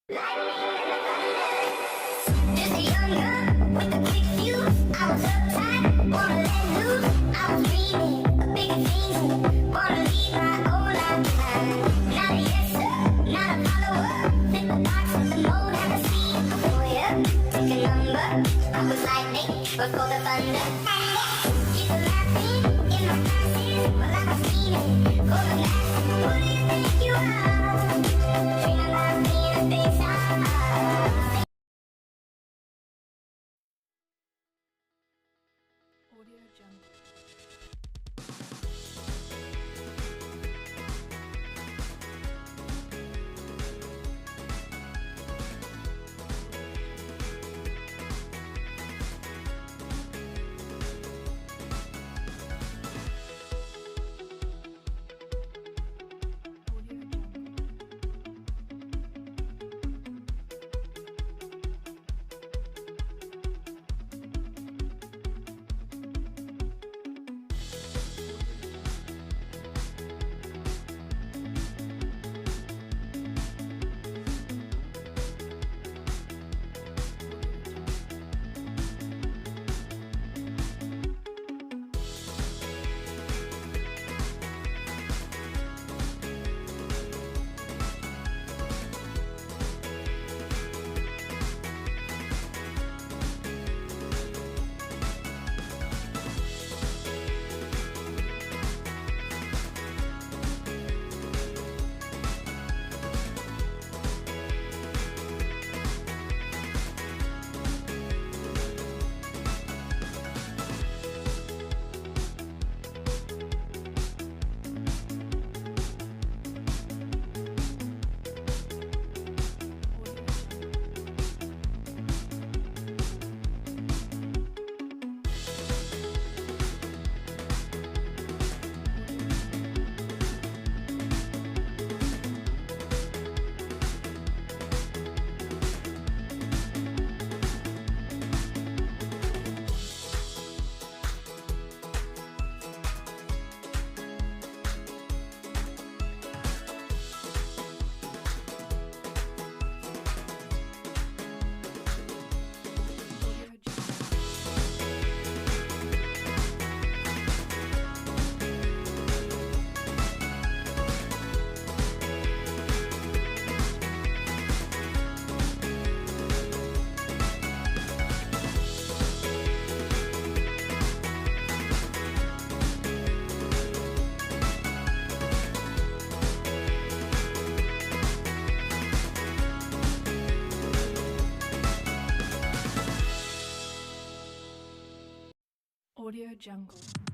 Just a young girl with a quick fuse. I was uptight, wanna let loose. I was dreaming of bigger things, wanna leave my old life behind. Not a yes sir, not a follower. Fit the box with the mold, have a seat for ya. Pick a number. I was lightning before the thunder. People laughing in my classes while I was scheming for the mask. Who do you think you are? Dreaming about being a big star. Audio Jungle. Audio Jungle.